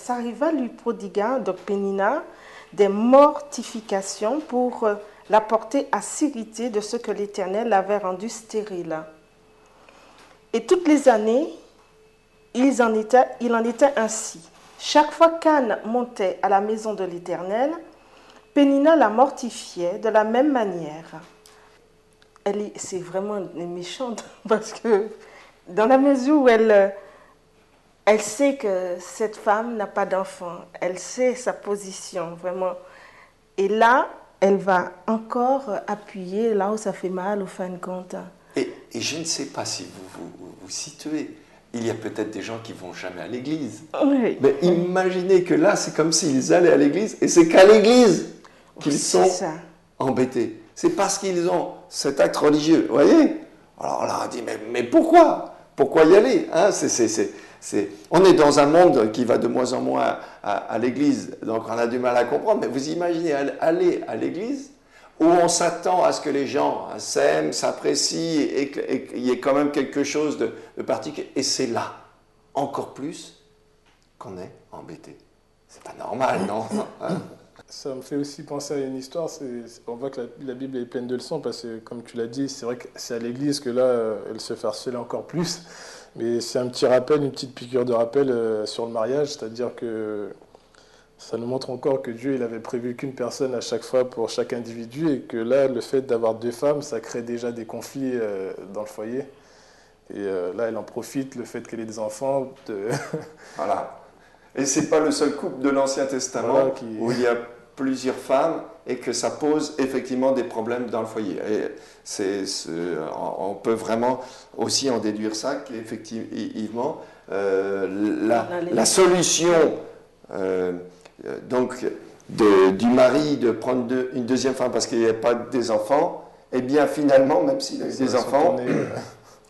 Sa lui prodigua, donc Pénina, des mortifications pour la porter à s'irriter de ce que l'Éternel avait rendu stérile. Et toutes les années, il en était ainsi. Chaque fois qu'Anne montait à la maison de l'Éternel, Pénina la mortifiait de la même manière. C'est vraiment méchante parce que dans la mesure où elle sait que cette femme n'a pas d'enfant, elle sait sa position vraiment. Et là, elle va encore appuyer là où ça fait mal au fin de compte. Et je ne sais pas si vous situez, il y a peut-être des gens qui ne vont jamais à l'église. Oui. Mais imaginez que là, c'est comme s'ils allaient à l'église et c'est qu'à l'église qu'ils sont embêtés. C'est parce qu'ils ont cet acte religieux, vous voyez? Alors là, on dit, mais pourquoi? Pourquoi y aller, hein? On est dans un monde qui va de moins en moins à l'église, donc on a du mal à comprendre. Mais vous imaginez aller à l'église où on s'attend à ce que les gens s'aiment, s'apprécient et qu'il y ait quand même quelque chose de particulier. Et c'est là, encore plus, qu'on est embêté. C'est pas normal, non? Hein? Ça me fait aussi penser à une histoire. On voit que la Bible est pleine de leçons parce que, comme tu l'as dit, c'est vrai que c'est à l'église que là, elle se fait harceler encore plus. Mais c'est un petit rappel, une petite piqûre de rappel sur le mariage, c'est-à-dire que ça nous montre encore que Dieu il avait prévu qu'une personne à chaque fois pour chaque individu et que là, le fait d'avoir deux femmes, ça crée déjà des conflits dans le foyer. Et là, elle en profite, le fait qu'elle ait des enfants. Voilà. Et ce n'est pas le seul couple de l'Ancien Testament où il y a plusieurs femmes et que ça pose effectivement des problèmes dans le foyer. Et on peut vraiment aussi en déduire ça qu'effectivement, la solution donc, du mari de prendre une deuxième femme parce qu'il n'y a pas des enfants, eh bien finalement, même s'il a eu des enfants,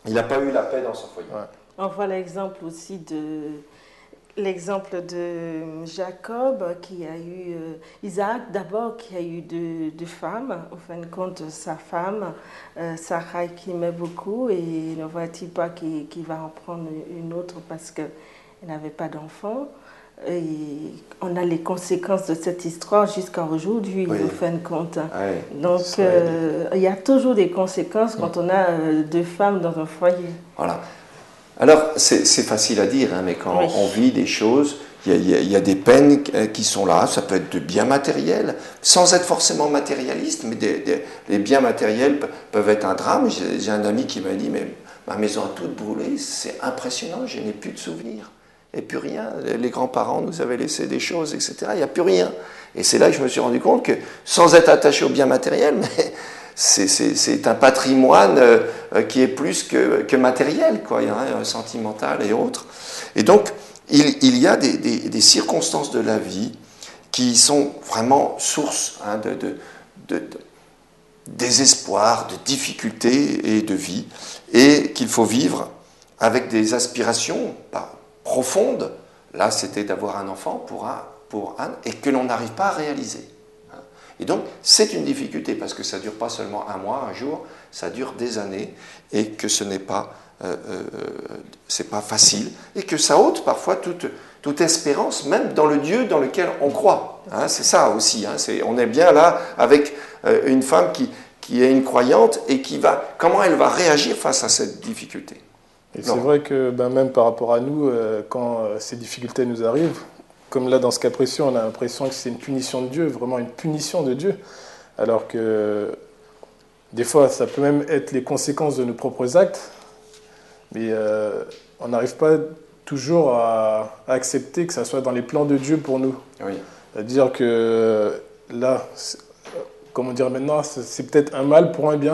il n'a pas eu la paix dans son foyer. Ouais. On voit l'exemple aussi de Jacob qui a eu Isaac d'abord qui a eu deux femmes, au fin de compte sa femme Sarah qui aimait beaucoup et ne voit-il pas qu'il va en prendre une autre parce qu'elle n'avait pas d'enfant. Et on a les conséquences de cette histoire jusqu'à aujourd'hui, au fin de compte. Oui. Donc, il y a toujours des conséquences quand on a deux femmes dans un foyer. Voilà. Alors, c'est facile à dire, hein, mais quand on vit des choses, il y a des peines qui sont là. Ça peut être de biens matériels, sans être forcément matérialiste, mais les biens matériels peuvent être un drame. J'ai un ami qui m'a dit, mais ma maison a toute brûlé, c'est impressionnant, je n'ai plus de souvenirs. Et plus rien, les grands-parents nous avaient laissé des choses, etc. Il n'y a plus rien. Et c'est là que je me suis rendu compte que, sans être attaché aux biens matériels, mais c'est un patrimoine qui est plus que matériel, quoi, hein, sentimental et autres. Et donc, il y a des circonstances de la vie qui sont vraiment source hein, de désespoir, de difficultés et de vie, et qu'il faut vivre avec des aspirations profonde, là c'était d'avoir un enfant pour Anne, et que l'on n'arrive pas à réaliser. Et donc c'est une difficulté, parce que ça ne dure pas seulement un mois, un jour, ça dure des années, et que ce n'est pas, facile, et que ça ôte parfois toute espérance, même dans le Dieu dans lequel on croit. Hein, c'est ça aussi, hein, on est bien là avec une femme qui est une croyante, et comment elle va réagir face à cette difficulté. Et c'est vrai que même par rapport à nous, quand ces difficultés nous arrivent, comme là dans ce cas précis, on a l'impression que c'est une punition de Dieu, vraiment une punition de Dieu, alors que des fois ça peut même être les conséquences de nos propres actes, mais on n'arrive pas toujours à accepter que ça soit dans les plans de Dieu pour nous. Oui. C'est-à-dire que là, comment dire maintenant, c'est peut-être un mal pour un bien.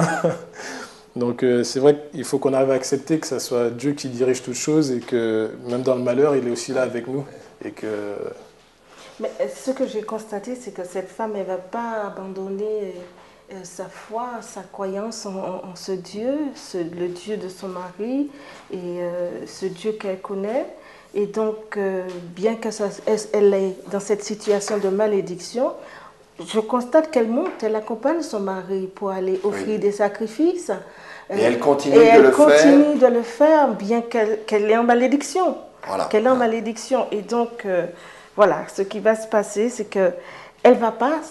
Donc c'est vrai qu'il faut qu'on arrive à accepter que ce soit Dieu qui dirige toutes choses et que même dans le malheur, il est aussi là avec nous. Et que... Mais ce que j'ai constaté, c'est que cette femme, elle ne va pas abandonner sa foi, sa croyance en ce Dieu, le Dieu de son mari et ce Dieu qu'elle connaît. Et donc, bien qu'elle est dans cette situation de malédiction, je constate qu'elle monte, elle accompagne son mari pour aller offrir des sacrifices. Et elle continue de le faire, bien qu'elle est en malédiction. Voilà. Qu'elle est en malédiction. Et donc, voilà, ce qui va se passer, c'est que elle va pas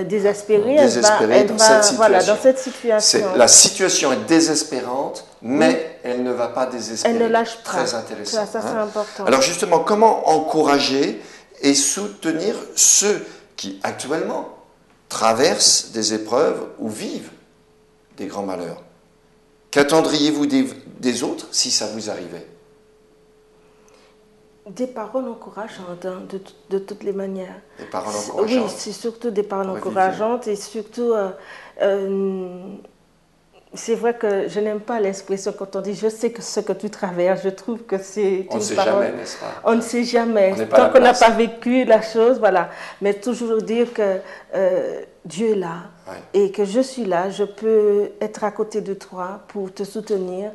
désespérer, Désespérée dans cette situation. Voilà, dans cette situation. La situation est désespérante, mais elle ne va pas désespérer. Elle ne lâche pas. Très intéressant. Ça, c'est important. Alors justement, comment encourager et soutenir ceux qui actuellement traversent des épreuves ou vivent des grands malheurs? Qu'attendriez-vous des autres si ça vous arrivait? Des paroles encourageantes, hein, de toutes les manières. Des paroles encourageantes. Oui, c'est surtout des paroles encourageantes et surtout, c'est vrai que je n'aime pas l'expression quand on dit « je sais que ce que tu traverses », je trouve que c'est on une ne sait parole... jamais, n'est-ce pas? On ne sait jamais, Tant qu'on n'a pas vécu la chose, voilà. Mais toujours dire que Dieu est là, ouais, et que je suis là, je peux être à côté de toi pour te soutenir,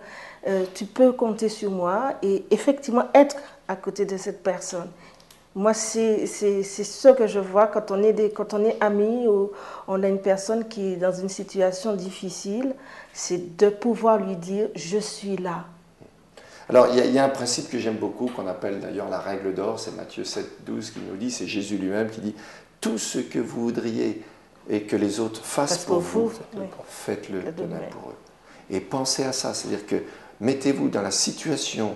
tu peux compter sur moi et effectivement être à côté de cette personne. Moi, c'est ce que je vois quand on est amis ou on a une personne qui est dans une situation difficile, c'est de pouvoir lui dire « je suis là ». Alors, il y a un principe que j'aime beaucoup, qu'on appelle d'ailleurs la règle d'or, c'est Matthieu 7, 12 qui nous dit, c'est Jésus lui-même qui dit « tout ce que vous voudriez et que les autres fassent pour vous, oui, faites-le de même pour eux ». Et pensez à ça, c'est-à-dire que mettez-vous dans la situation,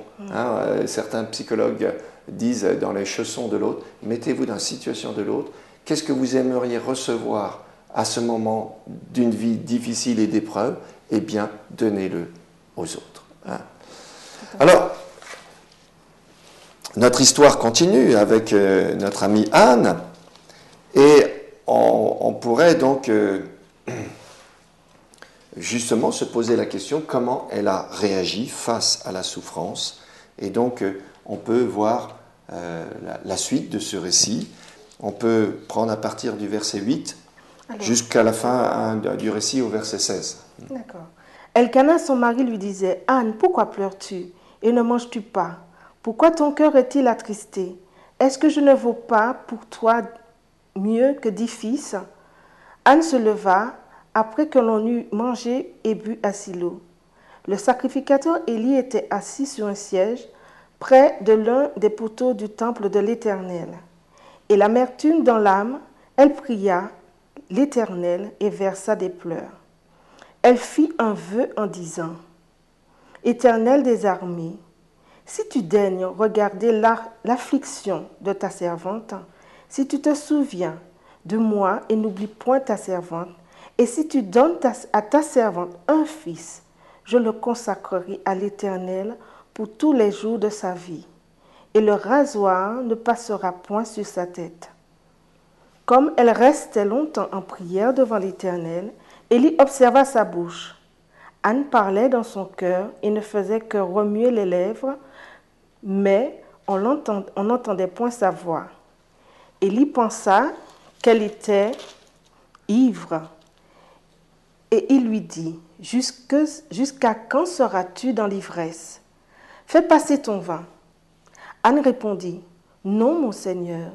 certains psychologues disent dans les chaussons de l'autre, mettez-vous dans la situation de l'autre, qu'est-ce que vous aimeriez recevoir à ce moment d'une vie difficile et d'épreuve? Eh bien, donnez-le aux autres. Alors, notre histoire continue avec notre amie Anne, et on pourrait donc justement se poser la question comment elle a réagi face à la souffrance. Et donc, on peut voir la suite de ce récit. On peut prendre à partir du verset 8 jusqu'à la fin du récit au verset 16. D'accord. Elkana, son mari, lui disait « Anne, pourquoi pleures-tu et ne manges-tu pas? Pourquoi ton cœur est-il attristé? Est-ce que je ne vaux pas pour toi mieux que 10 fils ?» Anne se leva après que l'on eut mangé et bu à Silo. Le sacrificateur Élie était assis sur un siège près de l'un des poteaux du temple de l'Éternel. Et l'amertume dans l'âme, elle pria l'Éternel et versa des pleurs. Elle fit un vœu en disant « Éternel des armées, si tu daignes regarder l'affliction de ta servante, si tu te souviens de moi et n'oublie point ta servante, et si tu donnes à ta servante un fils, je le consacrerai à l'Éternel pour tous les jours de sa vie, et le rasoir ne passera point sur sa tête. » Comme elle restait longtemps en prière devant l'Éternel, Élie observa sa bouche. Anne parlait dans son cœur et ne faisait que remuer les lèvres, mais on n'entendait point sa voix. Élie pensa qu'elle était ivre, et il lui dit « Jusqu'à quand seras-tu dans l'ivresse? Fais passer ton vin. » Anne répondit « Non, mon Seigneur,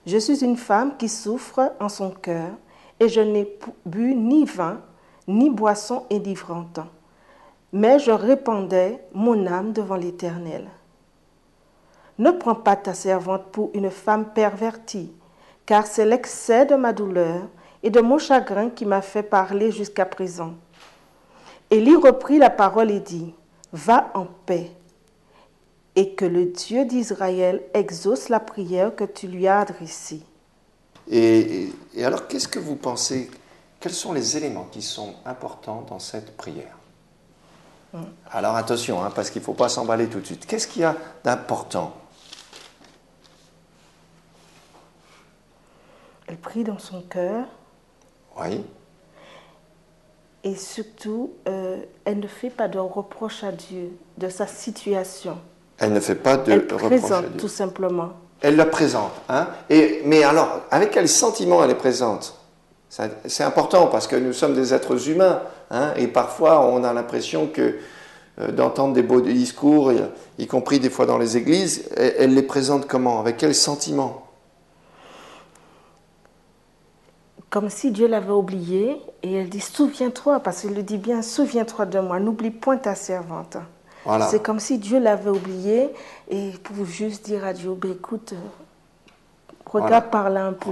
je suis une femme qui souffre en son cœur, et je n'ai bu ni vin, ni boisson enivrante, mais je répandais mon âme devant l'Éternel. Ne prends pas ta servante pour une femme pervertie, car c'est l'excès de ma douleur et de mon chagrin qui m'a fait parler jusqu'à présent. » Élie reprit la parole et dit, « Va en paix, et que le Dieu d'Israël exauce la prière que tu lui as adressée. » Et alors, qu'est-ce que vous pensez? Quels sont les éléments qui sont importants dans cette prière? Alors attention, parce qu'il ne faut pas s'emballer tout de suite. Qu'est-ce qu'il y a d'important? Elle prie dans son cœur. Oui. Et surtout, elle ne fait pas de reproche à Dieu de sa situation. Elle ne fait pas de reproche à Dieu. Elle présente tout simplement. Elle la présente. Mais alors, avec quel sentiment elle est présente? C'est important parce que nous sommes des êtres humains. Et parfois, on a l'impression que d'entendre des beaux discours, y compris des fois dans les églises, elle les présente comment? Avec quel sentiment? Comme si Dieu l'avait oublié, et elle dit « Souviens-toi », parce qu'il le dit bien « Souviens-toi de moi, n'oublie point ta servante ». Voilà. C'est comme si Dieu l'avait oublié, et pour juste dire à Dieu « Écoute, Regarde par là un peu.